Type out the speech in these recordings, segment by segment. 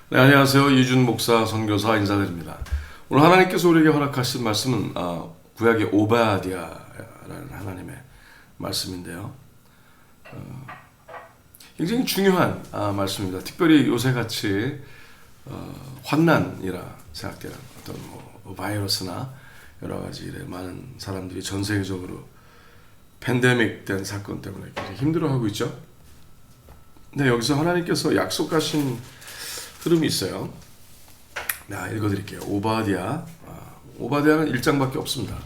네, 안녕하세요. 이준 목사 선교사 인사드립니다. 오늘 하나님께서 우리에게 허락하신 말씀은 구약의 오바댜라는 하나님의 말씀인데요. 굉장히 중요한 말씀입니다. 특별히 요새같이 환난이라 생각되는 어떤 바이러스나 여러 가지 일에 많은 사람들이 전 세계적으로 팬데믹 된 사건 때문에 굉장히 힘들어하고 있죠. 네, 여기서 하나님께서 약속하신 흐름이 있어요. 읽어드릴게요. 오바댜는 1장밖에 없습니다.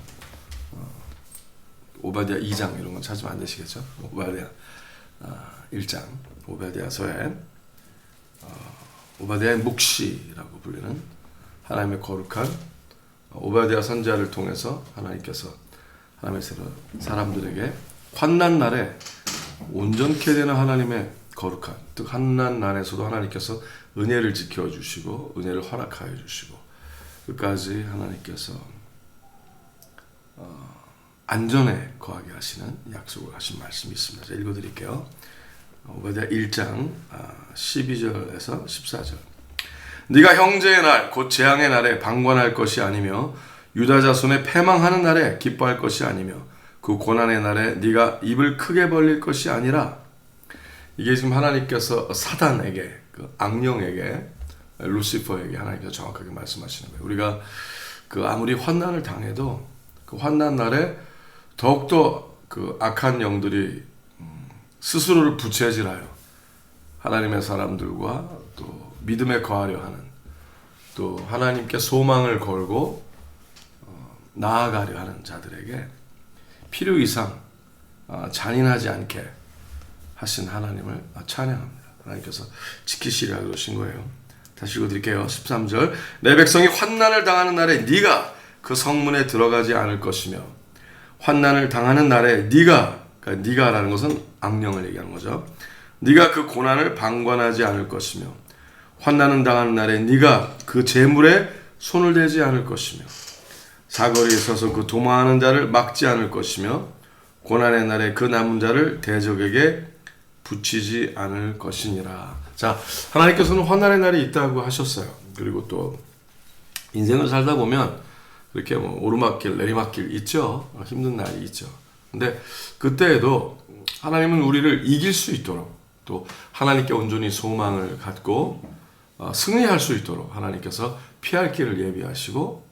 오바댜 2장 이런 건 찾으면 안 되시겠죠? 오바댜 1장 오바댜서에 오바댜의 묵시라고 불리는 하나님의 거룩한 오바댜 선지자를 통해서 하나님께서 하나님의 사람들에게 환난 날에 온전케 되는 하나님의 거룩한, 즉 환난 날에서도 하나님께서 은혜를 지켜주시고 은혜를 허락하여 주시고 끝까지 하나님께서 안전에 거하게 하시는 약속을 하신 말씀이 있습니다. 제가 읽어드릴게요. 오바댜 1장 12절에서 14절. 네가 형제의 날 곧 재앙의 날에 방관할 것이 아니며 유다 자손의 패망하는 날에 기뻐할 것이 아니며 그 고난의 날에 네가 입을 크게 벌릴 것이 아니라. 이게 지금 하나님께서 사단에게, 그 악령에게, 루시퍼에게 하나님께서 정확하게 말씀하시는 거예요. 우리가 그 아무리 환난을 당해도 그 환난 날에 더욱더 그 악한 영들이 스스로를 부채질하여 하나님의 사람들과 또 믿음에 거하려 하는, 또 하나님께 소망을 걸고 나아가려 하는 자들에게 필요 이상 잔인하지 않게 하신 하나님을 찬양합니다. 하나님께서 지키시리라 그러신 거예요. 다시 읽어드릴게요. 13절. 내 백성이 환난을 당하는 날에 네가 그 성문에 들어가지 않을 것이며 환난을 당하는 날에 그러니까 네가라는 것은 악령을 얘기하는 거죠. 네가 그 고난을 방관하지 않을 것이며 환난을 당하는 날에 네가 그 재물에 손을 대지 않을 것이며 사거리에 서서 그 도망하는 자를 막지 않을 것이며 고난의 날에 그 남은 자를 대적에게 붙이지 않을 것이니라. 자, 하나님께서는 환난의 날이 있다고 하셨어요. 그리고 또 인생을 살다 보면 이렇게 오르막길 내리막길 있죠. 힘든 날이 있죠. 근데 그때에도 하나님은 우리를 이길 수 있도록, 또 하나님께 온전히 소망을 갖고 승리할 수 있도록 하나님께서 피할 길을 예비하시고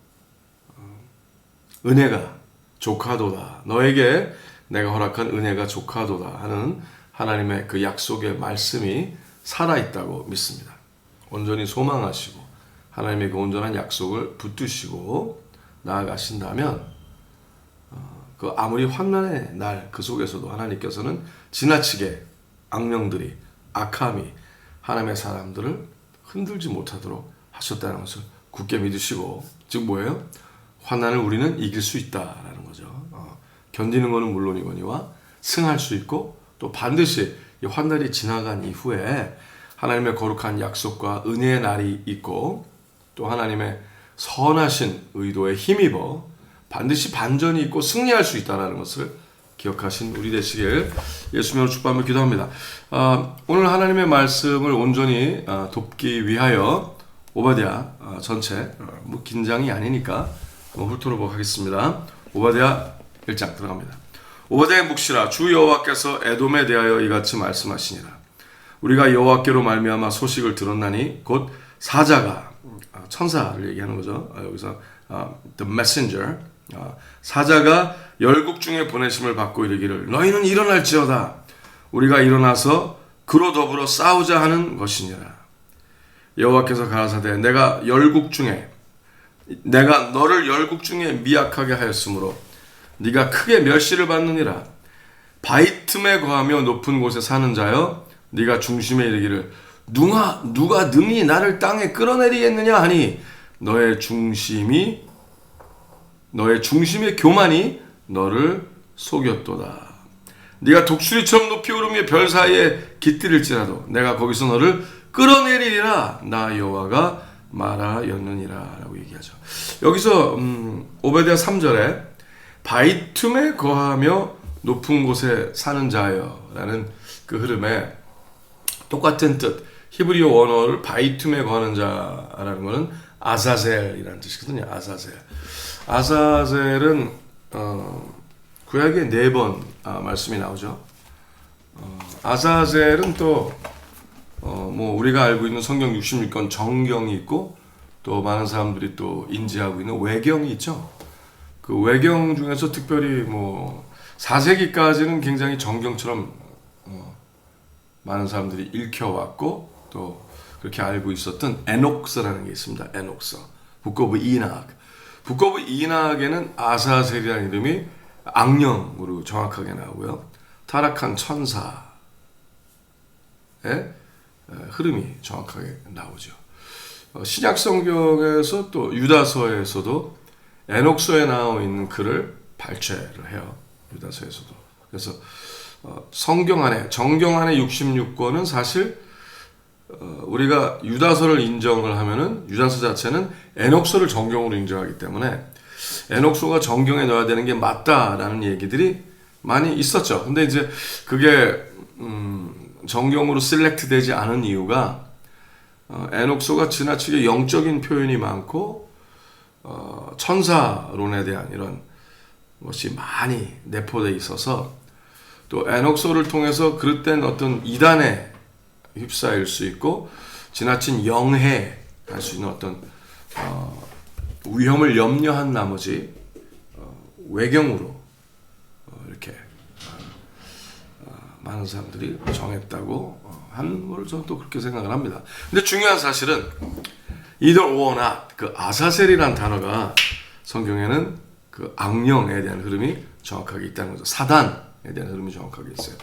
은혜가 조카도다, 너에게 내가 허락한 은혜가 조카도다 하는 하나님의 그 약속의 말씀이 살아있다고 믿습니다. 온전히 소망하시고 하나님의 그 온전한 약속을 붙드시고 나아가신다면 그 아무리 환난의 날 그 속에서도 하나님께서는 지나치게 악령들이, 악함이 하나님의 사람들을 흔들지 못하도록 하셨다는 것을 굳게 믿으시고, 즉 뭐예요? 환난을 우리는 이길 수 있다라는 거죠. 견디는 것은 물론이거니와 승할 수 있고, 또 반드시 이 환난이 지나간 이후에 하나님의 거룩한 약속과 은혜의 날이 있고, 또 하나님의 선하신 의도에 힘입어 반드시 반전이 있고 승리할 수 있다는 것을 기억하신 우리 되시길 예수님으로 축복하며 기도합니다. 오늘 하나님의 말씀을 온전히 돕기 위하여 오바댜 전체, 긴장이 아니니까 한번 훑어보도록 하겠습니다. 오바댜 1장 들어갑니다. 오바댜의 묵시라. 주 여호와께서 에돔에 대하여 이같이 말씀하시니라. 우리가 여호와께로 말미암아 소식을 들었나니, 곧 사자가, 천사를 얘기하는 거죠. 여기서 the messenger, 사자가 열국 중에 보내심을 받고 이르기를 너희는 일어날지어다. 우리가 일어나서 그로 더불어 싸우자 하는 것이니라. 여호와께서 가라사대 내가 너를 열국 중에 미약하게 하였으므로 네가 크게 멸시를 받느니라. 바위 틈에 거하며 높은 곳에 사는 자여, 네가 중심에 이르기를 누가 능히 나를 땅에 끌어내리겠느냐 하니 너의 중심의 교만이 너를 속였도다. 네가 독수리처럼 높이 오르며 별 사이에 깃들일지라도 내가 거기서 너를 끌어내리리라. 나 여호와가 말하였느니라 라고 얘기하죠. 여기서 오베드야 3절에 바위 틈에 거하며 높은 곳에 사는 자여 라는 그 흐름에 똑같은 뜻, 히브리어 원어를 바이툼에 거하는 자라는 것은 아자젤이라는 뜻이거든요. 아자젤. 아자젤은 구약에 4번 말씀이 나오죠. 아자젤은 또 뭐 우리가 알고 있는 성경 66권 정경이 있고 또 많은 사람들이 또 인지하고 있는 외경이 있죠. 그 외경 중에서 특별히 뭐 4세기까지는 굉장히 정경처럼 많은 사람들이 읽혀왔고 또 그렇게 알고 있었던 에녹서라는 게 있습니다. 에녹서. 북 오브 이낙. 북 오브 이낙에는 아사셀이라는 이름이 악령으로 정확하게 나오고요. 타락한 천사의 흐름이 정확하게 나오죠. 신약 성경에서 또 유다서에서도 에녹서에 나와 있는 글을 발췌를 해요. 유다서에서도. 그래서 성경 안에 정경 안에 66권은 사실 우리가 유다서를 인정을 하면은 유다서 자체는 에녹서를 정경으로 인정하기 때문에 에녹서가 정경에 넣어야 되는 게 맞다라는 얘기들이 많이 있었죠. 근데 이제 그게 정경으로 셀렉트 되지 않은 이유가 에녹서가 지나치게 영적인 표현이 많고 천사론에 대한 이런 것이 많이 내포되어 있어서 또 에녹서를 통해서 그릇된 어떤 이단에 휩싸일 수 있고 지나친 영해할 수 있는 어떤 위험을 염려한 나머지 외경으로 이렇게 많은 사람들이 정했다고 하는 걸 저는 또 그렇게 생각을 합니다. 근데 중요한 사실은 either or not 그 아사셀이라는 단어가 성경에는 그 악령에 대한 흐름이 정확하게 있다는 거죠. 사단에 대한 흐름이 정확하게 있어요.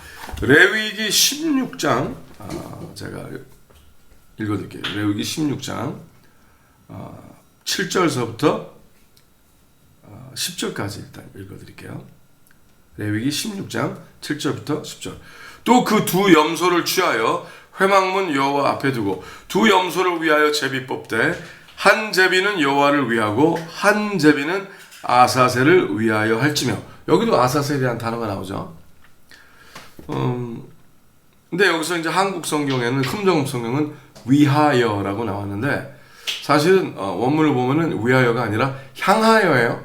레위기 16장 제가 읽어드릴게요. 레위기 16장 7절서부터 10절까지 일단 읽어드릴게요. 레위기 16장 7절부터 10절. 또 그 두 염소를 취하여 회막문 여호와 앞에 두고 두 염소를 위하여 제비 뽑되 한 제비는 여호와를 위하고 한 제비는 아사셀을 위하여 할지며. 여기도 아사셀이라는 단어가 나오죠. 근데 여기서 이제 한국 성경에는 흠정음 성경은 위하여라고 나왔는데 사실은 원문을 보면은 위하여가 아니라 향하여예요.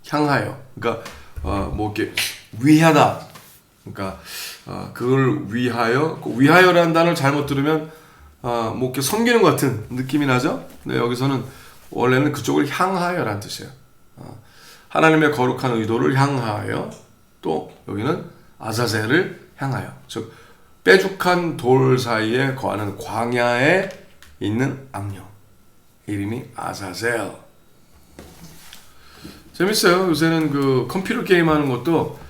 향하여. 그러니까 뭐 이렇게 위하다. 그러니까 그걸 위하여, 위하여라는 단어를 잘못 들으면 뭐 이렇게 섬기는 것 같은 느낌이 나죠. 근데 여기서는 원래는 그쪽을 향하여라는 뜻이에요. 하나님의 거룩한 의도를 향하여, 또 여기는 아자젤을 향하여, 즉 빼죽한 돌 사이에 거하는 광야에 있는 악령, 이름이 아자젤. 재밌어요. 요새는 그 컴퓨터 게임 하는 것도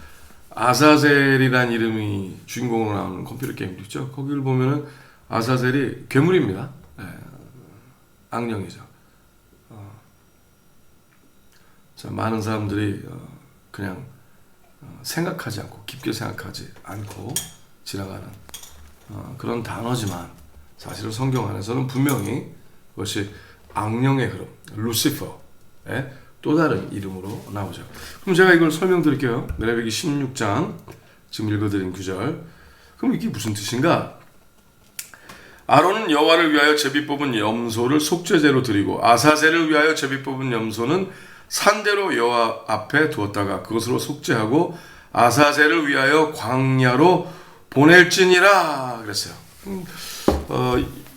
아자젤이란 이름이 주인공으로 나오는 컴퓨터 게임도 있죠. 거기를 보면은 아자젤이 괴물입니다. 네, 악령이죠. 자, 많은 사람들이 그냥 생각하지 않고, 깊게 생각하지 않고 지나가는 그런 단어지만 사실은 성경 안에서는 분명히 그것이 악령의 흐름, 루시퍼의 또 다른 이름으로 나오죠. 그럼 제가 이걸 설명드릴게요. 레위기 16장 지금 읽어드린 구절. 그럼 이게 무슨 뜻인가? 아론은 여호와를 위하여 제비 뽑은 염소를 속죄제로 드리고 아사셀을 위하여 제비 뽑은 염소는 산대로 여호와 앞에 두었다가 그것으로 속죄하고 아사셀을 위하여 광야로 보낼지니라 그랬어요.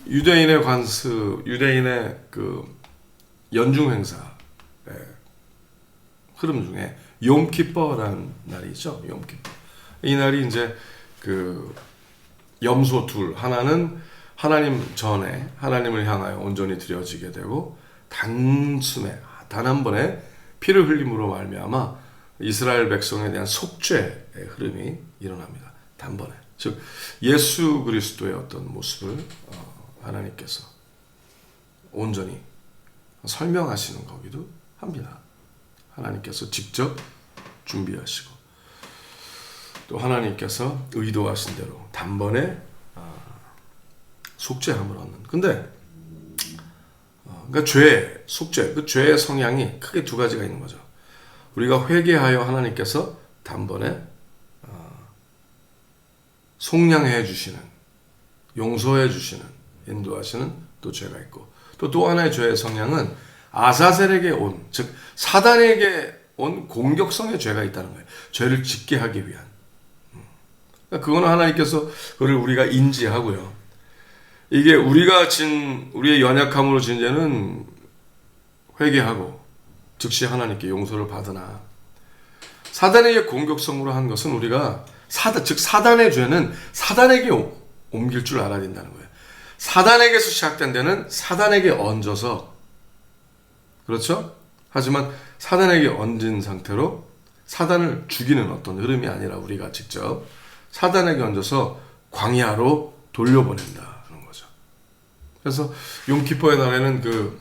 유대인의 관습, 유대인의 그 연중 행사 흐름 중에 욤키퍼라는 날이 있죠. 욤키퍼. 이 날이 이제 그 염소 둘, 하나는 하나님 전에 하나님을 향하여 온전히 드려지게 되고 단숨에 단 한 번에 피를 흘림으로 말미암아 이스라엘 백성에 대한 속죄의 흐름이 일어납니다. 단번에. 즉 예수 그리스도의 어떤 모습을 하나님께서 온전히 설명하시는 거기도 합니다. 하나님께서 직접 준비하시고 또 하나님께서 의도하신 대로 단번에 속죄함을 얻는. 근데 그러니까 죄, 속죄, 그 죄의 성향이 크게 두 가지가 있는 거죠. 우리가 회개하여 하나님께서 단번에 속량해 주시는, 용서해 주시는 인도하시는 또 죄가 있고, 또 하나의 죄의 성향은 아사셀에게 온, 즉 사단에게 온 공격성의 죄가 있다는 거예요. 죄를 짓게 하기 위한. 그거는 하나님께서 그걸 우리가 인지하고요. 이게 우리의 연약함으로 진 죄는 회개하고 즉시 하나님께 용서를 받으나, 사단에게 공격성으로 한 것은 우리가 즉 사단의 죄는 사단에게 옮길 줄 알아야 된다는 거예요. 사단에게서 시작된 데는 사단에게 얹어서, 그렇죠? 하지만 사단에게 얹은 상태로 사단을 죽이는 어떤 흐름이 아니라 우리가 직접 사단에게 얹어서 광야로 돌려보낸다는 거죠. 그래서 용키퍼의 날에는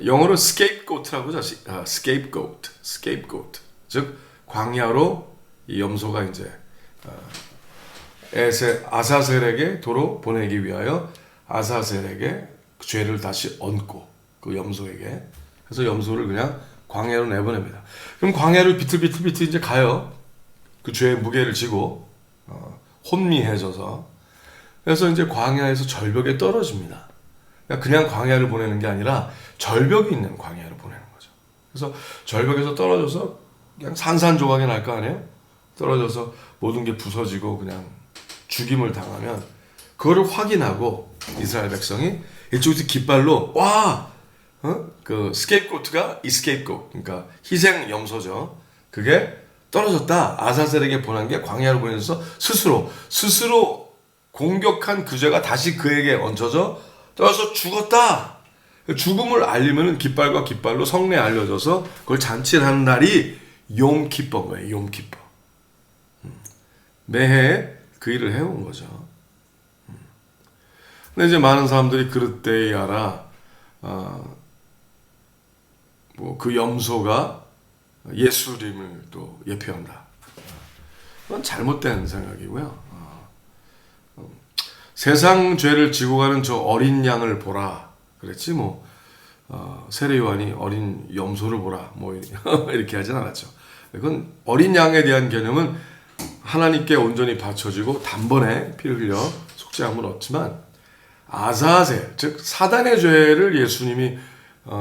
영어로 scapegoat라고 하죠. scapegoat. 즉 광야로 이 염소가 이제 아사셀에게 도로 보내기 위하여 아사셀에게 죄를 다시 얹고 그 염소에게, 그래서 염소를 그냥 광야로 내보냅니다. 그럼 광야를 비틀비틀 이제 가요. 그 죄의 무게를 지고 혼미해져서. 그래서 이제 광야에서 절벽에 떨어집니다. 그냥 광야를 보내는 게 아니라 절벽이 있는 광야를 보내는 거죠. 그래서 절벽에서 떨어져서 그냥 산산조각이 날 거 아니에요? 떨어져서 모든 게 부서지고 그냥 죽임을 당하면, 그거를 확인하고 이스라엘 백성이 이쪽에서 깃발로 그 스케이프고트가 이스케이프고, 그러니까 희생 염소죠. 그게 떨어졌다. 아사셀에게 보낸 게 광야로 보내서 스스로 공격한 그 죄가 다시 그에게 얹혀져 떨어져서 죽었다. 죽음을 알리면은 깃발과 깃발로 성내에 알려져서 그걸 잔치를 하는 날이 욤키퍼인 거예요. 욤키퍼. 매해 그 일을 해온 거죠. 근데 이제 많은 사람들이 그릇되이아라, 그 염소가 예수님을 또 예표한다. 그건 잘못된 생각이고요. 세상 죄를 지고 가는 저 어린 양을 보라 그랬지 세례 요한이 어린 염소를 보라 이렇게 하진 않았죠. 그건 어린 양에 대한 개념은 하나님께 온전히 바쳐지고 단번에 피를 흘려 속죄함을 얻지만, 아사셀 즉 사단의 죄를 예수님이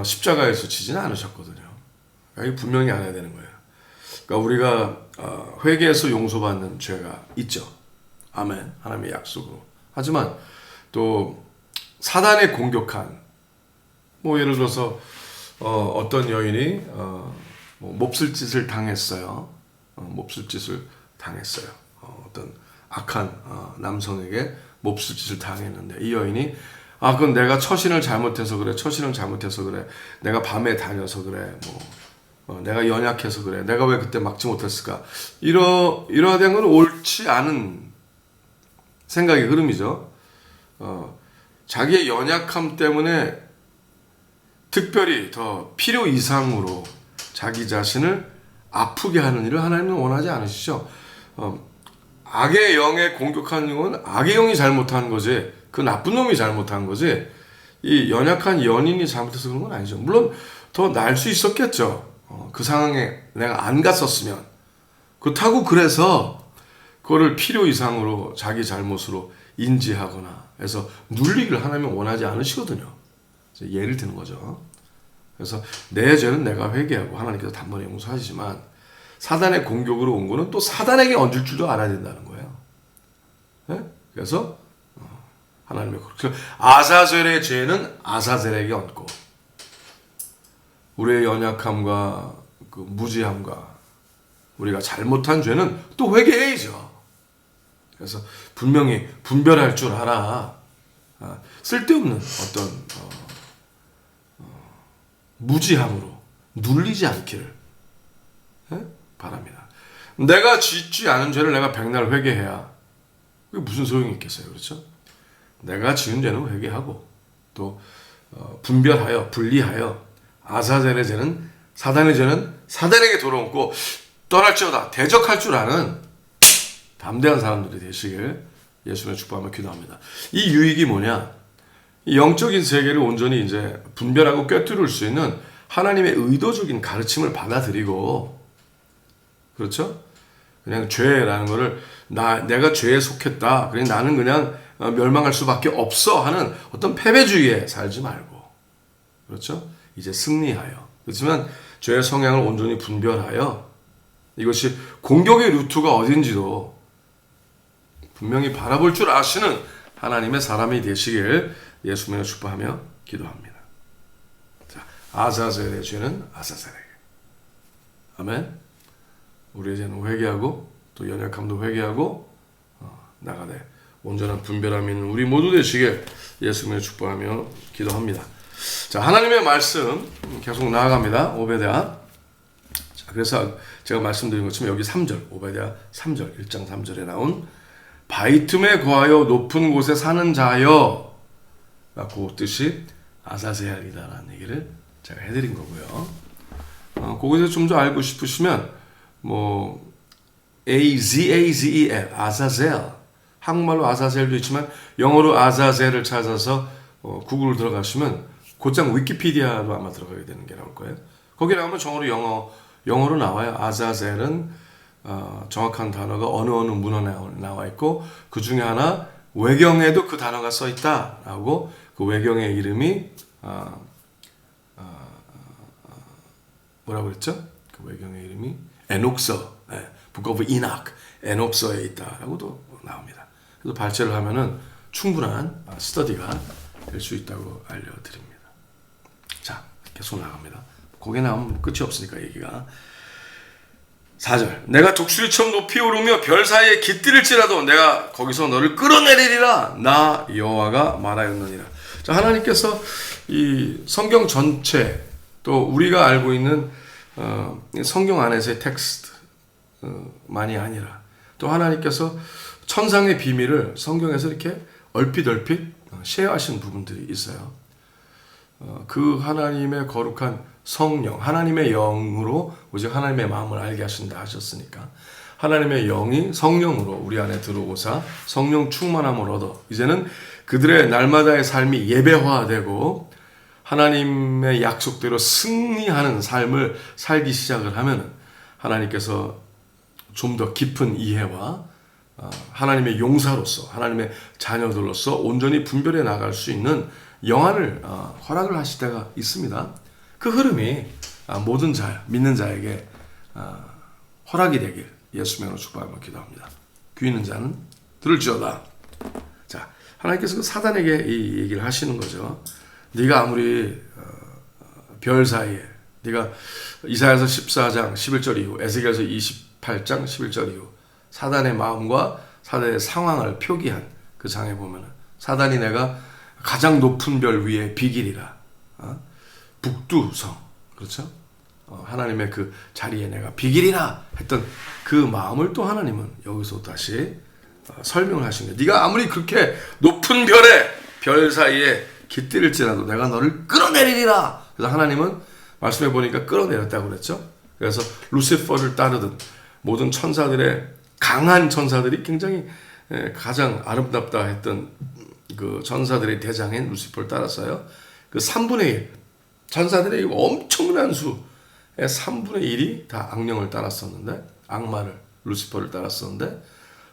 십자가에서 지지는 않으셨거든요. 이게 분명히 알아야 되는 거예요. 그러니까 우리가 회개해서 용서받는 죄가 있죠. 아멘. 하나님의 약속으로. 하지만 또 사단에 공격한, 예를 들어서 어떤 여인이 몹쓸 짓을 당했어요. 어떤 악한 남성에게 몹쓸 짓을 당했는데, 이 여인이 그건 내가 처신을 잘못해서 그래. 내가 밤에 다녀서 그래. 내가 연약해서 그래. 내가 왜 그때 막지 못했을까? 이러한 건 옳지 않은 생각의 흐름이죠. 자기의 연약함 때문에 특별히 더 필요 이상으로 자기 자신을 아프게 하는 일을 하나님은 원하지 않으시죠. 악의 영에 공격하는 건 악의 영이 잘못한 거지, 그 나쁜 놈이 잘못한 거지, 이 연약한 연인이 잘못해서 그런 건 아니죠. 물론 더 날 수 있었겠죠. 그 상황에 내가 안 갔었으면. 그렇다고 그래서 그거를 필요 이상으로 자기 잘못으로 인지하거나 해서 눌리기를 하나님은 원하지 않으시거든요. 예를 드는 거죠. 그래서 내 죄는 내가 회개하고 하나님께서 단번에 용서하시지만, 사단의 공격으로 온 거는 또 사단에게 얹을 줄도 알아야 된다는 거예요. 네? 그래서 하나님의 아사셀의 죄는 아사셀에게 얹고, 우리의 연약함과 그 무지함과 우리가 잘못한 죄는 또 회개해야죠. 그래서 분명히 분별할 줄 알아. 쓸데없는 어떤 무지함으로 눌리지 않기를 바랍니다. 내가 짓지 않은 죄를 내가 백날 회개해야 그게 무슨 소용이 있겠어요. 그렇죠? 내가 지은 죄는 회개하고 또 분별하여 분리하여 아사셀의 죄는 사단의 죄는 사단에게 돌아오고 떠날지어다 대적할 줄 아는 담대한 사람들이 되시길 예수님의 축복하며 기도합니다. 이 유익이 뭐냐? 이 영적인 세계를 온전히 이제 분별하고 꿰뚫을 수 있는 하나님의 의도적인 가르침을 받아들이고, 그렇죠? 그냥 죄라는 거를 내가 죄에 속했다. 그냥 나는 그냥 멸망할 수밖에 없어 하는 어떤 패배주의에 살지 말고, 그렇죠? 이제 승리하여, 그렇지만 죄의 성향을 온전히 분별하여 이것이 공격의 루트가 어딘지도 분명히 바라볼 줄 아시는 하나님의 사람이 되시길 예수님을 축복하며 기도합니다. 자, 아자젤의 죄는 아자젤에게. 아멘. 우리의 죄는 회개하고 또 연약함도 회개하고 나가되 온전한 분별함이 있는 우리 모두 되시길 예수님을 축복하며 기도합니다. 자, 하나님의 말씀 계속 나아갑니다. 오베드야. 자, 그래서 제가 말씀드린 것처럼 여기 3절, 오베드야 3절, 1장 3절에 나온 바위 틈에 거하여 높은 곳에 사는 자여, 그 뜻이 아자젤이다라는 얘기를 제가 해드린 거고요. 거기서 좀 더 알고 싶으시면 뭐 A-Z-A-Z-E-L, 아자젤, 한국말로 아자젤도 있지만 영어로 아자젤을 찾아서 구글을 들어가시면 곧장 위키피디아로 아마 들어가게 되는 게 나올 거예요. 거기 나오면 영어로 나와요. 아자젤은 정확한 단어가 어느 문헌에 나와 있고 그 중에 하나 외경에도 그 단어가 써 있다라고, 그 외경의 이름이 뭐라고 그랬죠? 그 외경의 이름이 에녹서, Book of Enoch, 에녹서에 있다라고도 나옵니다. 그래서 발췌를 하면은 충분한 스터디가 될 수 있다고 알려드립니다. 자, 계속 나갑니다. 거기에 나오면 끝이 없으니까 얘기가. 4절, 내가 독수리처럼 높이 오르며 별 사이에 깃들일지라도 내가 거기서 너를 끌어내리리라 나 여호와가 말하였느니라. 자, 하나님께서 이 성경 전체 또 우리가 알고 있는 성경 안에서의 텍스트 만이 아니라 또 하나님께서 천상의 비밀을 성경에서 이렇게 얼핏 쉐어하신 부분들이 있어요. 그 하나님의 거룩한 성령, 하나님의 영으로 오직 하나님의 마음을 알게 하신다 하셨으니까 하나님의 영이 성령으로 우리 안에 들어오사 성령 충만함을 얻어 이제는 그들의 날마다의 삶이 예배화되고 하나님의 약속대로 승리하는 삶을 살기 시작을 하면 하나님께서 좀 더 깊은 이해와 하나님의 용사로서 하나님의 자녀들로서 온전히 분별해 나갈 수 있는 영안을 허락을 하실 때가 있습니다. 그 흐름이 모든 믿는 자에게 허락이 되길 예수님으로 축복하며 기도합니다. 귀 있는 자는 들을지어다. 자, 하나님께서 그 사단에게 이 얘기를 하시는 거죠. 네가 아무리 별 사이에, 네가 이사야서 14장 11절 이후, 에스겔서 28장 11절 이후 사단의 마음과 사단의 상황을 표기한 그 장에 보면은 사단이 내가 가장 높은 별 위에 비길이라, 북두성, 그렇죠? 하나님의 그 자리에 내가 비길이라 했던 그 마음을 또 하나님은 여기서 다시 설명을 하신 거예요. 네가 아무리 그렇게 높은 별 사이에 깃들일지라도 내가 너를 끌어내리리라. 그래서 하나님은 말씀해 보니까 끌어내렸다고 그랬죠. 그래서 루시퍼를 따르던 모든 천사들의 강한 천사들이 굉장히 가장 아름답다 했던 그 천사들의 대장인 루시퍼를 따랐어요. 그 3분의 1 천사들의 엄청난 수의 3분의 1이 다 악령을 따랐었는데, 악마를, 루시퍼를 따랐었는데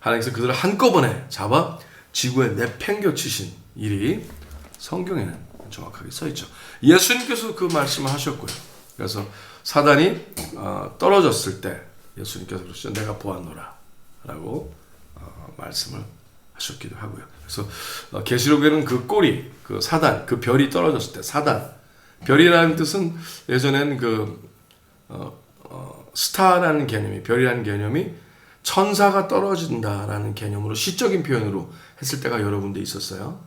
하나님께서 그들을 한꺼번에 잡아 지구에 내팽겨치신 일이 성경에는 정확하게 써있죠. 예수님께서 그 말씀을 하셨고요. 그래서 사단이 떨어졌을 때 예수님께서 그러시죠. 내가 보았노라 라고 말씀을 하셨기도 하고요. 그래서 계시록에는 그 꼬리, 그 사단, 그 별이 떨어졌을 때 사단, 별이라는 뜻은 예전엔 스타라는 개념이, 별이라는 개념이 천사가 떨어진다라는 개념으로 시적인 표현으로 했을 때가 여러 군데 있었어요.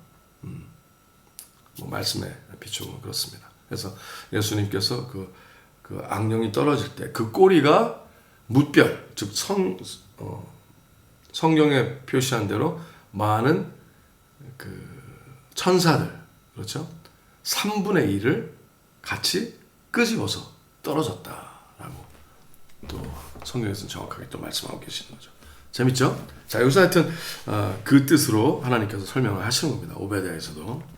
뭐 말씀에 비추면 그렇습니다. 그래서 예수님께서 그 악령이 떨어질 때 그 꼬리가 뭇별, 즉 성경에 표시한 대로 많은 그 천사들, 그렇죠? 3분의 1을 같이 끄집어서 떨어졌다라고 또 성경에서는 정확하게 또 말씀하고 계시는 거죠. 재밌죠? 자, 여기서 하여튼 그 뜻으로 하나님께서 설명을 하시는 겁니다. 오베드야에서도.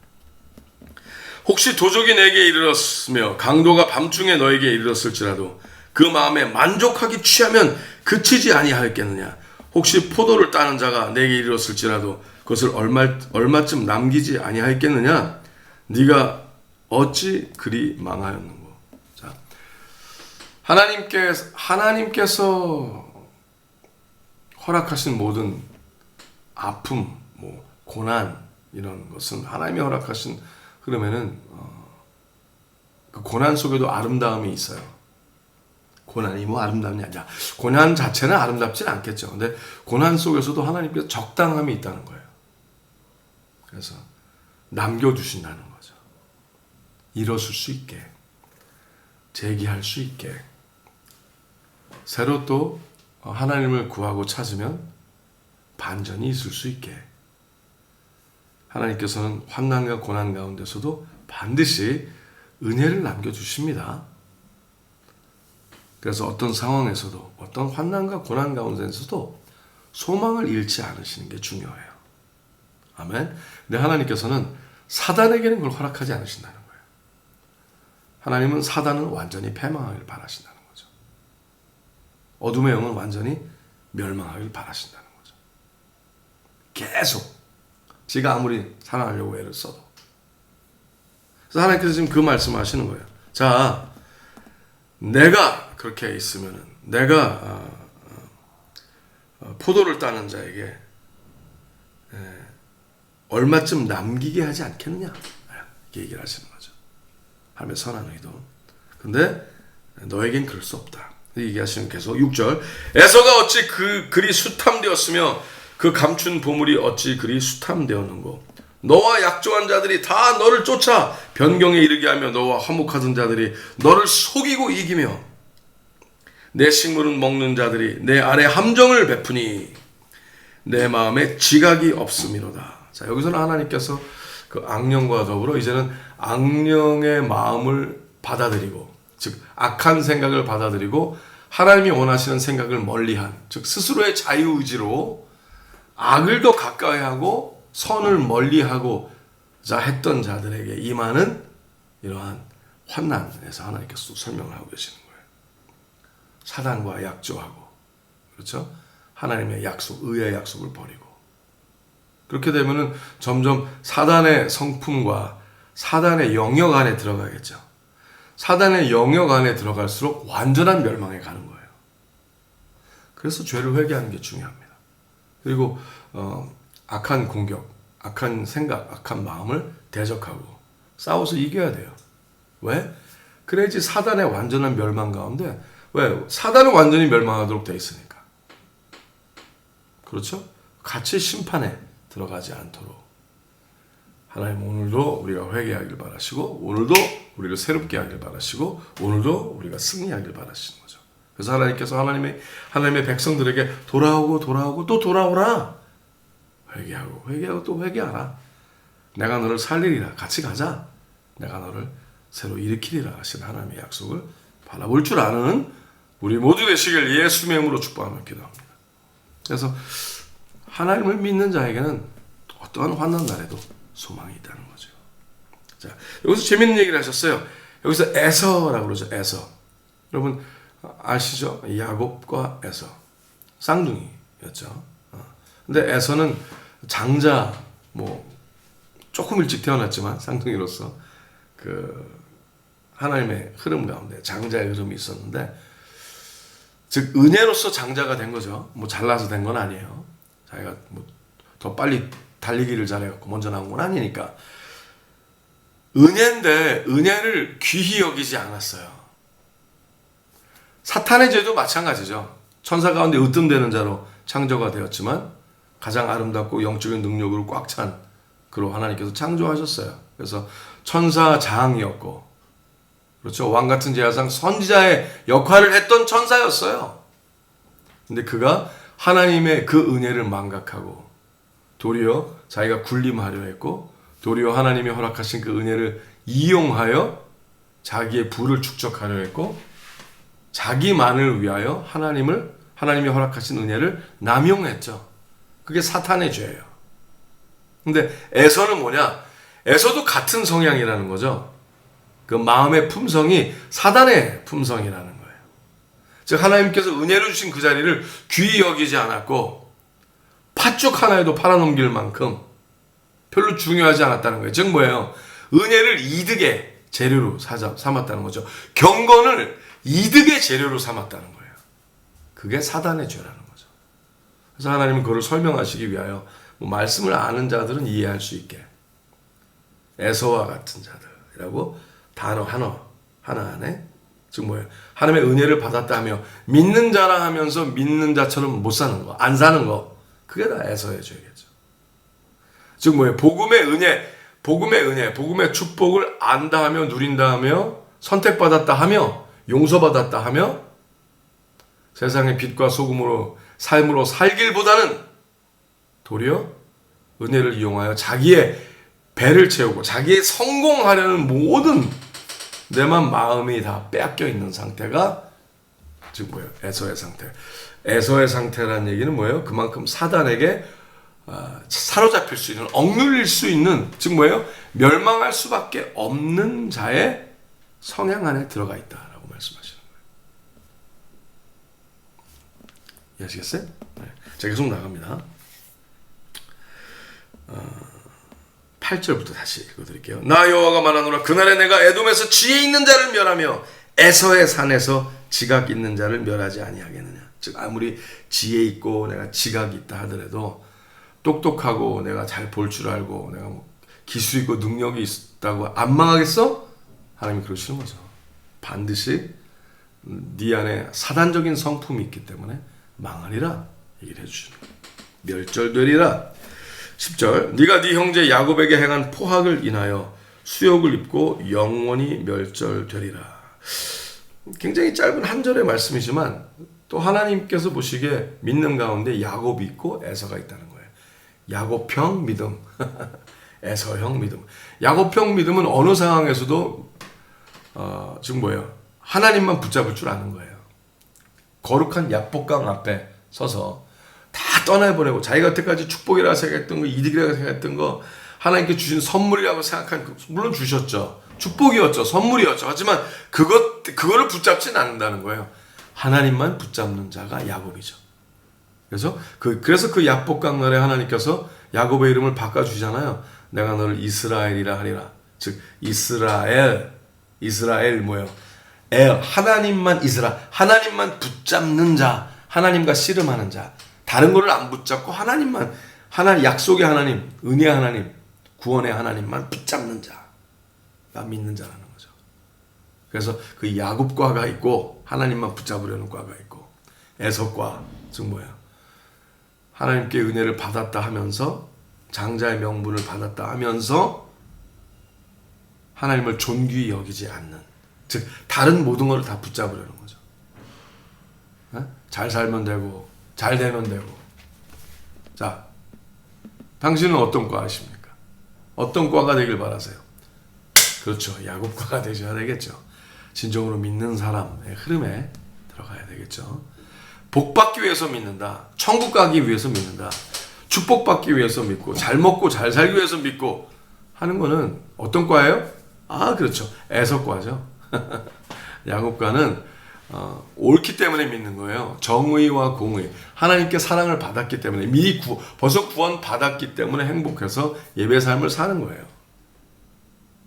혹시 도적이 내게 이르렀으며 강도가 밤중에 너에게 이르렀을지라도 그 마음에 만족하기 취하면 그치지 아니하였겠느냐. 혹시 포도를 따는 자가 내게 이르렀을지라도 그것을 얼마쯤 남기지 아니하였겠느냐? 네가 어찌 그리 망하였는고. 자, 하나님께서 허락하신 모든 아픔, 고난 이런 것은 하나님이 허락하신, 그러면은 그 고난 속에도 아름다움이 있어요. 고난이 아름답냐? 아니야. 고난 자체는 아름답진 않겠죠. 근데 고난 속에서도 하나님께서 적당함이 있다는 거예요. 그래서 남겨두신다는 거죠. 일어설 수 있게, 재기할 수 있게, 새로 또 하나님을 구하고 찾으면 반전이 있을 수 있게, 하나님께서는 환난과 고난 가운데서도 반드시 은혜를 남겨주십니다. 그래서 어떤 상황에서도, 어떤 환난과 고난 가운데서도 소망을 잃지 않으시는 게 중요해요. 아멘. 근데 하나님께서는 사단에게는 그걸 허락하지 않으신다는 거예요. 하나님은 사단은 완전히 패망하길 바라신다는 거죠. 어둠의 영은 완전히 멸망하길 바라신다는 거죠. 계속 지가 아무리 살아나려고 애를 써도. 그래서 하나님께서 지금 그 말씀하시는 거예요. 자, 내가 그렇게 있으면은, 내가 포도를 따는 자에게 얼마쯤 남기게 하지 않겠느냐, 이렇게 얘기를 하시는 거죠. 하나님의 선한 의도. 근데 너에겐 그럴 수 없다. 얘기하시는 계속 6절. 에서가 어찌 그리 수탐되었으며 그 감춘 보물이 어찌 그리 수탐되었는고. 너와 약조한 자들이 다 너를 쫓아 변경에 이르게 하며 너와 화목하던 자들이 너를 속이고 이기며 내 식물은 먹는 자들이 내 아래 함정을 베푸니 내 마음에 지각이 없음이로다. 자, 여기서는 하나님께서 그 악령과 더불어 이제는 악령의 마음을 받아들이고, 즉 악한 생각을 받아들이고 하나님이 원하시는 생각을 멀리한, 즉 스스로의 자유의지로 악을 더 가까이 하고 선을 멀리하고자 했던 자들에게 임하는 이러한 환난에서 하나님께서 설명을 하고 계시는 거예요. 사단과 약조하고, 그렇죠? 하나님의 약속, 의의 약속을 버리고. 그렇게 되면은 점점 사단의 성품과 사단의 영역 안에 들어가겠죠. 사단의 영역 안에 들어갈수록 완전한 멸망에 가는 거예요. 그래서 죄를 회개하는 게 중요합니다. 그리고 악한 공격, 악한 생각, 악한 마음을 대적하고 싸워서 이겨야 돼요. 왜? 그래야지 사단의 완전한 멸망 가운데, 왜? 사단은 완전히 멸망하도록 돼 있으니까. 그렇죠? 같이 심판에 들어가지 않도록 하나님 오늘도 우리가 회개하길 바라시고, 오늘도 우리를 새롭게 하길 바라시고, 오늘도 우리가 승리하길 바라시는 거죠. 그래서 하나님께서 하나님의 백성들에게 돌아오고 또 돌아오라. 회개하고 또 회개하라. 내가 너를 살리리라. 같이 가자. 내가 너를 새로 일으키리라 하신 하나님의 약속을 바라볼 줄 아는 우리 모두 되시길 예수님의 이름으로 축복하며 기도합니다. 그래서 하나님을 믿는 자에게는 어떠한 환난 날에도 소망이 있다는 거죠. 자, 여기서 재밌는 얘기를 하셨어요. 여기서 에서라고 그러죠. 에서. 여러분 아시죠? 야곱과 에서. 쌍둥이였죠. 근데 에서는 장자, 조금 일찍 태어났지만 쌍둥이로서 그 하나님의 흐름 가운데 장자의 흐름이 있었는데, 즉 은혜로서 장자가 된 거죠. 잘나서 된 건 아니에요. 자기가 더 빨리 달리기를 잘해갖고 먼저 나온 건 아니니까. 은혜인데 은혜를 귀히 여기지 않았어요. 사탄의 죄도 마찬가지죠. 천사 가운데 으뜸되는 자로 창조가 되었지만 가장 아름답고 영적인 능력으로 꽉 찬 그로 하나님께서 창조하셨어요. 그래서 천사장이었고, 그렇죠, 왕같은 제사장 선지자의 역할을 했던 천사였어요. 근데 그가 하나님의 그 은혜를 망각하고 도리어 자기가 군림하려 했고, 도리어 하나님이 허락하신 그 은혜를 이용하여 자기의 부를 축적하려 했고, 자기만을 위하여 하나님이 허락하신 은혜를 남용했죠. 그게 사탄의 죄예요. 근데 에서는 뭐냐? 에서도 같은 성향이라는 거죠. 그 마음의 품성이 사단의 품성이라는 거예요. 즉 하나님께서 은혜로 주신 그 자리를 귀히 여기지 않았고, 팥죽 하나에도 팔아넘길 만큼 별로 중요하지 않았다는 거예요. 즉 뭐예요? 은혜를 이득의 재료로 삼았다는 거죠. 경건을 이득의 재료로 삼았다는 거예요. 그게 사단의 죄라는 거죠. 그래서 하나님은 그걸 설명하시기 위하여 말씀을 아는 자들은 이해할 수 있게 에서와 같은 자들이라고 단어 하나 안에 즉 뭐예요? 하나님의 은혜를 받았다 하며 믿는 자라 하면서 믿는 자처럼 못 사는 거, 안 사는 거, 그게 다 에서의 죄겠죠. 즉 뭐예요? 복음의 은혜, 복음의 축복을 안다 하며 누린다 하며 선택받았다 하며 용서받았다 하며 세상의 빛과 소금으로 삶으로 살길보다는 도리어 은혜를 이용하여 자기의 배를 채우고 자기의 성공하려는 모든 내만 마음이 다 빼앗겨 있는 상태가 즉 뭐예요? 에서의 상태. 에서의 상태라는 얘기는 뭐예요? 그만큼 사단에게 사로잡힐 수 있는, 억눌릴 수 있는, 즉 뭐예요? 멸망할 수밖에 없는 자의 성향 안에 들어가 있다라고 말씀하시는 거예요. 이해하시겠어요? 네. 자, 계속 나갑니다. 8절부터 다시 읽어드릴게요. 나 여호와가 말하노라. 그날에 내가 에돔에서 지혜 있는 자를 멸하며 에서의 산에서 지각 있는 자를 멸하지 아니하겠느냐. 즉 아무리 지혜 있고 내가 지각이 있다 하더라도 똑똑하고 내가 잘 볼 줄 알고 내가 뭐 기술 있고 능력이 있다고 안 망하겠어? 하나님이 그러시는 거죠. 반드시 네 안에 사단적인 성품이 있기 때문에 망하리라 얘기를 해주시는 거예요. 멸절되리라. 10절 네가 네 형제 야곱에게 행한 포악을 인하여 수욕을 입고 영원히 멸절되리라. 굉장히 짧은 한 절의 말씀이지만 또 하나님께서 보시기에 믿는 가운데 야곱이 있고 에서가 있다는 거예요. 야곱형 믿음, 에서형 믿음. 야곱형 믿음은 어느 상황에서도 지금 뭐예요? 하나님만 붙잡을 줄 아는 거예요. 거룩한 약복강 앞에 서서 다 떠나보내고 자기가 여태까지 축복이라고 생각했던 거, 이득이라고 생각했던 거, 하나님께 주신 선물이라고 생각한, 물론 주셨죠. 축복이었죠. 선물이었죠. 하지만 그거를 붙잡지는 않는다는 거예요. 하나님만 붙잡는 자가 야곱이죠. 그래서 그 약복강날에 하나님께서 야곱의 이름을 바꿔주잖아요. 내가 너를 이스라엘이라 하리라. 즉 이스라엘 뭐예요? 하나님만 하나님만 붙잡는 자, 하나님과 씨름하는 자. 다른 거를 안 붙잡고 하나님만, 약속의 하나님, 은혜의 하나님, 구원의 하나님만 붙잡는 자가 믿는 자라는 거죠. 그래서 그 야곱과가 있고 하나님만 붙잡으려는 과가 있고 에서과, 즉 뭐야? 하나님께 은혜를 받았다 하면서 장자의 명분을 받았다 하면서 하나님을 존귀히 여기지 않는, 즉 다른 모든 것을 다 붙잡으려는 거죠. 잘 살면 되고 잘 되면 되고. 자, 당신은 어떤 과이십니까? 어떤 과가 되길 바라세요? 그렇죠. 야곱과가 되셔야 되겠죠. 진정으로 믿는 사람의 흐름에 들어가야 되겠죠. 복받기 위해서 믿는다. 천국 가기 위해서 믿는다. 축복받기 위해서 믿고 잘 먹고 잘 살기 위해서 믿고 하는 거는 어떤 과예요? 그렇죠. 에서과죠. 야곱과는 옳기 때문에 믿는 거예요. 정의와 공의. 하나님께 사랑을 받았기 때문에 벌써 구원 받았기 때문에 행복해서 예배 삶을 사는 거예요.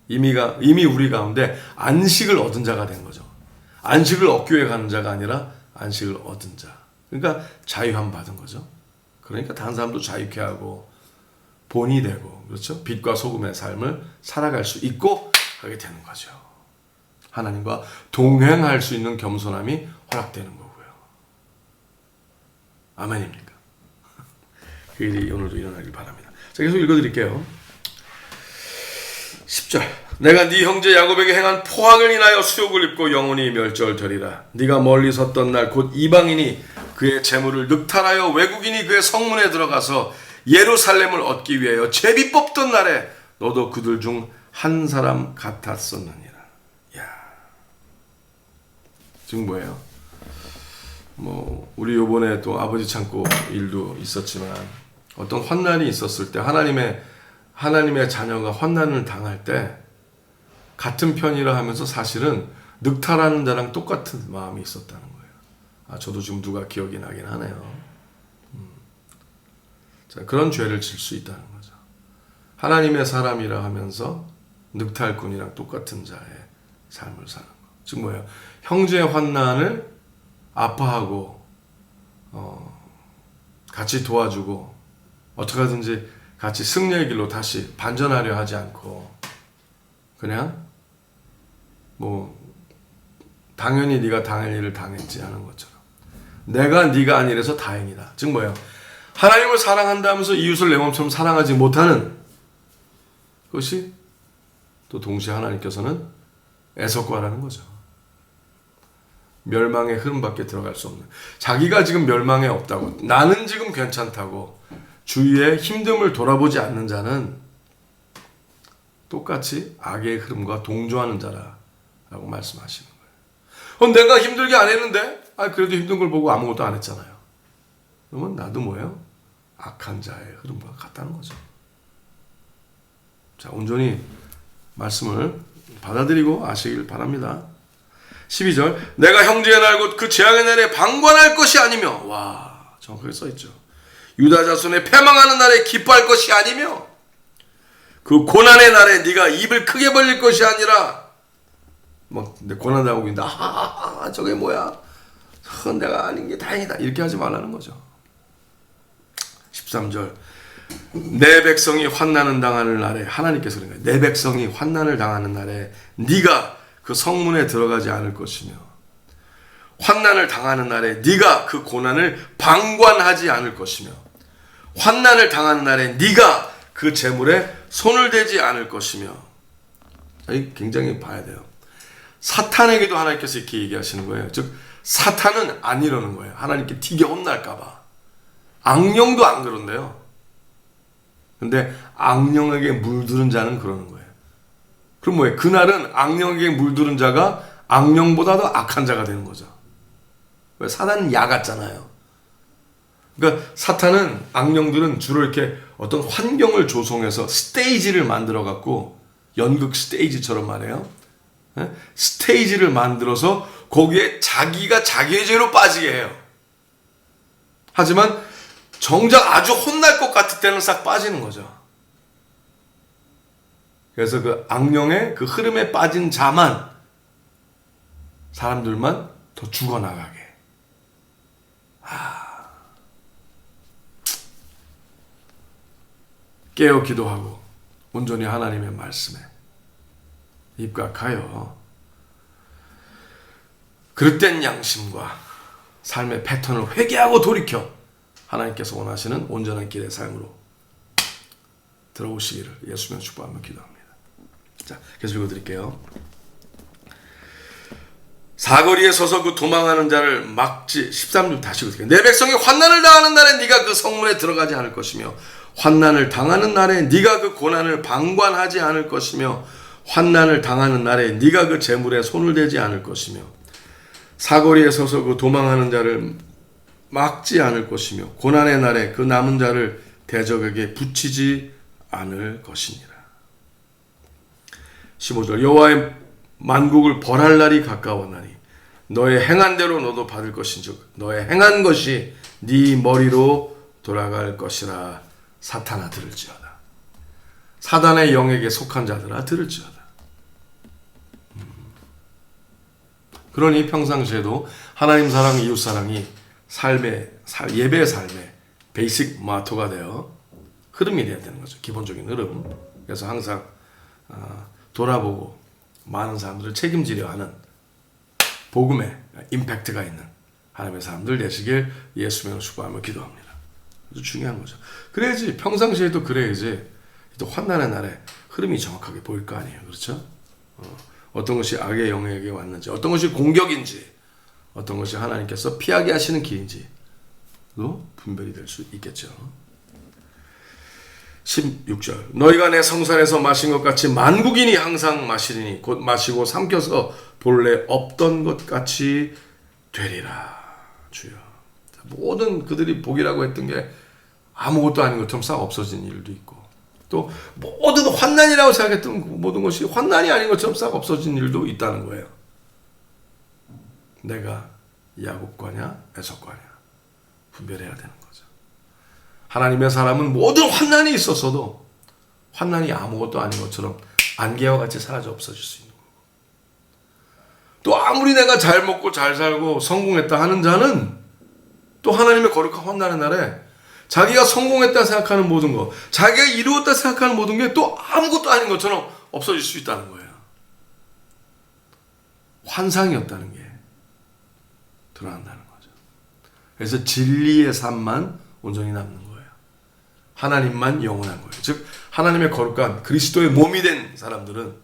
이미 우리 가운데 안식을 얻은 자가 된 거죠. 안식을 얻기 위해 가는 자가 아니라 안식을 얻은 자. 그러니까 자유함 받은 거죠. 그러니까 다른 사람도 자유케 하고 본이 되고, 그렇죠? 빛과 소금의 삶을 살아갈 수 있고 하게 되는 거죠. 하나님과 동행할 수 있는 겸손함이 허락되는 거고요. 아멘입니까? 그 일이 오늘도 일어나길 바랍니다. 자, 계속 읽어드릴게요. 10절 내가 네 형제 야곱에게 행한 포악을 인하여 수욕을 입고 영원히 멸절되리라. 네가 멀리 섰던 날 곧 이방인이 그의 재물을 늑탈하여 외국인이 그의 성문에 들어가서 예루살렘을 얻기 위하여 제비 뽑던 날에 너도 그들 중 한 사람 같았었느니라. 지금 뭐예요? 우리 요번에 또 아버지 창고 일도 있었지만 어떤 환난이 있었을 때 하나님의 자녀가 환난을 당할 때 같은 편이라 하면서 사실은 늑탈하는 자랑 똑같은 마음이 있었다는 거예요. 저도 지금 누가 기억이 나긴 하네요. 자, 그런 죄를 질 수 있다는 거죠. 하나님의 사람이라 하면서 늑탈꾼이랑 똑같은 자의 삶을 사는 거. 즉 뭐예요? 형제의 환난을 아파하고 같이 도와주고 어떻게 하든지 같이 승리의 길로 다시 반전하려 하지 않고 그냥 뭐 당연히 네가 당할 일을 당했지 하는 것처럼 내가 네가 아니라서 다행이다. 즉 뭐예요? 하나님을 사랑한다면서 이웃을 내 몸처럼 사랑하지 못하는 것이 또 동시에 하나님께서는 애석과라는 거죠. 멸망의 흐름밖에 들어갈 수 없는, 자기가 지금 멸망에 없다고 나는 지금 괜찮다고 주위의 힘듦을 돌아보지 않는 자는 똑같이 악의 흐름과 동조하는 자라고 말씀하시는 거예요. 내가 힘들게 안 했는데 그래도 힘든 걸 보고 아무것도 안 했잖아요. 그러면 나도 뭐예요? 악한 자의 흐름과 같다는 거죠. 자, 온전히 말씀을 받아들이고 아시길 바랍니다. 12절, 내가 형제의 날 곧 그 재앙의 날에 방관할 것이 아니며, 와, 정확하게 써있죠. 유다 자손의 패망하는 날에 기뻐할 것이 아니며 그 고난의 날에 네가 입을 크게 벌릴 것이 아니라 막 내 고난당하고 있는데 저게 뭐야? 내가 아닌 게 다행이다. 이렇게 하지 말라는 거죠. 13절, 내 백성이 환난을 당하는 날에, 하나님께서 그런 거예요. 내 백성이 환난을 당하는 날에 네가 그 성문에 들어가지 않을 것이며 환난을 당하는 날에 네가 그 고난을 방관하지 않을 것이며 환난을 당하는 날에 네가 그 재물에 손을 대지 않을 것이며. 굉장히 봐야 돼요. 사탄에게도 하나님께서 이렇게 얘기하시는 거예요. 즉 사탄은 안 이러는 거예요. 하나님께 튀겨 혼날까 봐. 악령도 안 그런데요. 근데 악령에게 물들은 자는 그러는 거예요. 그럼 뭐예요? 그날은 악령에게 물들은 자가 악령보다도 악한 자가 되는 거죠. 왜? 사탄은 야 같잖아요. 그러니까 사탄은, 악령들은 주로 이렇게 어떤 환경을 조성해서 스테이지를 만들어 갖고, 연극 스테이지처럼 말해요. 스테이지를 만들어서 거기에 자기가 자기의 죄로 빠지게 해요. 하지만 정작 아주 혼날 것 같을 때는 싹 빠지는 거죠. 그래서 그 악령의 그 흐름에 빠진 자만, 사람들만 더 죽어나가게. 깨어 기도하고 온전히 하나님의 말씀에 입각하여 그릇된 양심과 삶의 패턴을 회개하고 돌이켜 하나님께서 원하시는 온전한 길의 삶으로 들어오시기를 예수님의 축복하며 기도합니다. 자, 계속 읽어드릴게요. 사거리에 서서 그 도망하는 자를 막지. 13절 다시 읽을게요. 내 백성이 환난을 당하는 날에 네가 그 성문에 들어가지 않을 것이며 환난을 당하는 날에 네가 그 고난을 방관하지 않을 것이며 환난을 당하는 날에 네가 그 재물에 손을 대지 않을 것이며 사거리에 서서 그 도망하는 자를 막지 않을 것이며 고난의 날에 그 남은 자를 대적에게 붙이지 않을 것이니라. 15절, 여호와의 만국을 벌할 날이 가까웠나니 너의 행한 대로 너도 받을 것인즉 너의 행한 것이 네 머리로 돌아갈 것이라. 사탄아 들을지어다. 사단의 영에게 속한 자들아 들을지어다. 그러니 평상시에도 하나님 사랑, 이웃 사랑이 예배 삶의 베이직 마토가 되어 흐름이 되어야 되는 거죠. 기본적인 흐름. 그래서 항상 돌아보고 많은 사람들을 책임지려 하는 복음의 임팩트가 있는 하나님의 사람들 되시길 예수님으로 축복하며 기도합니다. 아주 중요한 거죠. 그래야지, 평상시에도 그래야지 또 환난의 날에 흐름이 정확하게 보일 거 아니에요. 그렇죠? 어떤 것이 악의 영에게 왔는지, 어떤 것이 공격인지, 어떤 것이 하나님께서 피하게 하시는 길인지도 분별이 될 수 있겠죠. 16절, 너희가 내 성산에서 마신 것 같이 만국인이 항상 마시리니 곧 마시고 삼켜서 본래 없던 것 같이 되리라. 주여. 모든 그들이 복이라고 했던 게 아무것도 아닌 것처럼 싹 없어진 일도 있고, 또 모든 환난이라고 생각했던 모든 것이 환난이 아닌 것처럼 싹 없어진 일도 있다는 거예요. 내가 야곱과냐 에서과냐 분별해야 되는 거죠. 하나님의 사람은 모든 환난이 있었어도 환난이 아무것도 아닌 것처럼 안개와 같이 사라져 없어질 수 있는 거고, 또 아무리 내가 잘 먹고 잘 살고 성공했다 하는 자는 또 하나님의 거룩한 환난의 날에 자기가 성공했다 생각하는 모든 것, 자기가 이루었다 생각하는 모든 게 또 아무것도 아닌 것처럼 없어질 수 있다는 거예요. 환상이었다는 게 드러난다는 거죠. 그래서 진리의 삶만 온전히 남는 거예요. 하나님만 영원한 거예요. 즉 하나님의 거룩한 그리스도의 몸이 된 사람들은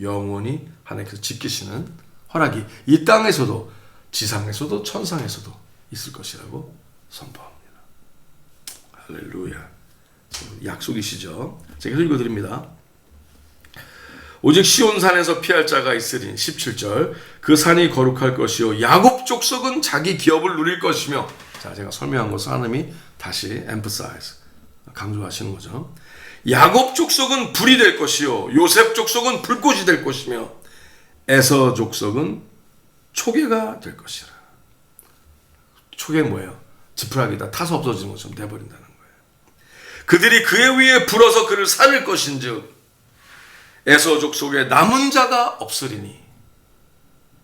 영원히 하나님께서 지키시는 허락이 이 땅에서도 지상에서도 천상에서도 있을 것이라고 선포합니다. 할렐루야. 약속이시죠. 제가 읽어드립니다. 오직 시온산에서 피할 자가 있으니 17절 그 산이 거룩할 것이요 야곱 족속은 자기 기업을 누릴 것이며, 자 제가 설명한 것을 하나님이 다시 emphasize 강조하시는 거죠. 야곱 족속은 불이 될 것이요 요셉 족속은 불꽃이 될 것이며 에서 족속은 초계가 될 것이라. 초계는 뭐예요? 지푸라기다 타서 없어지는 것처럼 돼버린다는 거예요. 그들이 그의 위에 불어서 그를 살릴 것인즉 에서 족속에 남은 자가 없으리니.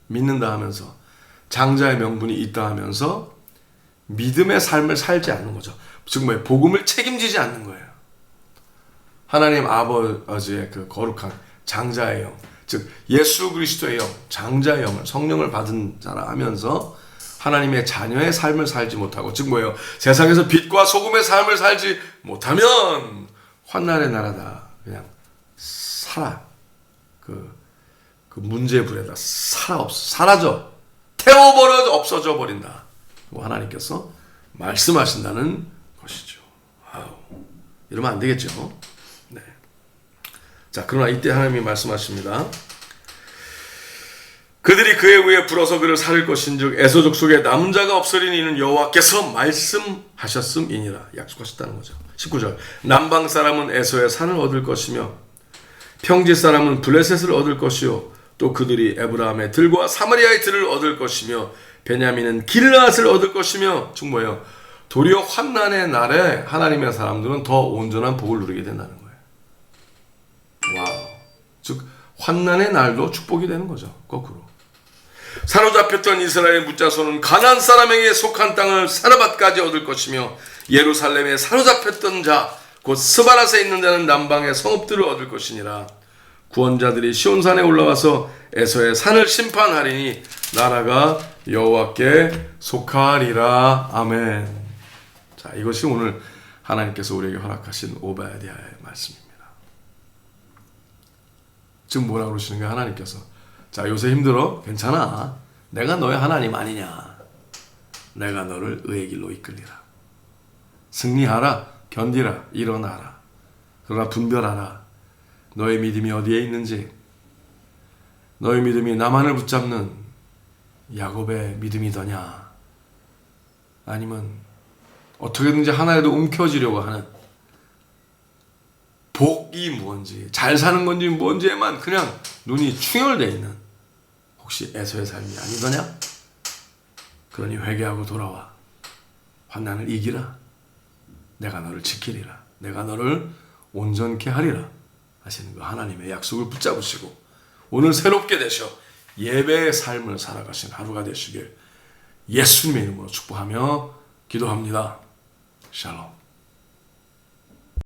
믿는다 하면서 장자의 명분이 있다 하면서 믿음의 삶을 살지 않는 거죠. 즉 뭐예요? 복음을 책임지지 않는 거예요. 하나님 아버지의 그 거룩한 장자의 영, 즉 예수 그리스도의 영, 장자의 영을 성령을 받은 자라 하면서 하나님의 자녀의 삶을 살지 못하고, 즉 뭐예요? 세상에서 빛과 소금의 삶을 살지 못하면 환난의 나라다. 그냥 살아. 그 문제의 불에다 사라져. 태워버려 없어져 버린다. 하나님께서 말씀하신다는 것이죠. 와우. 이러면 안 되겠죠. 네. 자, 그러나 이때 하나님이 말씀하십니다. 그들이 그의 위에 불어서 그를 살릴 것인즉 에서 족속에 남은 자가 없으리니 이는 여호와께서 말씀하셨음이니라. 약속하셨다는 거죠. 19절 남방 사람은 에서의 산을 얻을 것이며 평지 사람은 블레셋을 얻을 것이요 또 그들이 에브라함의 들과 사마리아의 들을 얻을 것이며 베냐민은 길앗을 얻을 것이며, 즉 뭐예요? 도리어 환난의 날에 하나님의 사람들은 더 온전한 복을 누리게 된다는 거예요. 와우. 즉 환난의 날도 축복이 되는 거죠. 거꾸로. 사로잡혔던 이스라엘 묻자손은 가나안 사람에게 속한 땅을 사르밧까지 얻을 것이며 예루살렘에 사로잡혔던 자 곧 스바랏에 있는 자는 남방의 성읍들을 얻을 것이니라. 구원자들이 시온산에 올라와서 에서의 산을 심판하리니 나라가 여호와께 속하리라. 아멘. 자, 이것이 오늘 하나님께서 우리에게 허락하신 오바댜의 말씀입니다. 지금 뭐라고 그러시는 거예요? 하나님께서 자, 요새 힘들어? 괜찮아. 내가 너의 하나님 아니냐. 내가 너를 의의 길로 이끌리라. 승리하라. 견디라. 일어나라. 그러나 분별하라. 너의 믿음이 어디에 있는지. 너의 믿음이 나만을 붙잡는 야곱의 믿음이더냐, 아니면 어떻게든지 하나라도 움켜쥐려고 하는 복이 뭔지, 잘 사는 건지 뭔지에만 그냥 눈이 충혈되어 있는 혹시 에서의 삶이 아니더냐? 그러니 회개하고 돌아와. 환난을 이기라. 내가 너를 지키리라. 내가 너를 온전케 하리라 하시는 그 하나님의 약속을 붙잡으시고 오늘 새롭게 되셔 예배의 삶을 살아가신 하루가 되시길 예수님의 이름으로 축복하며 기도합니다. 샬롬.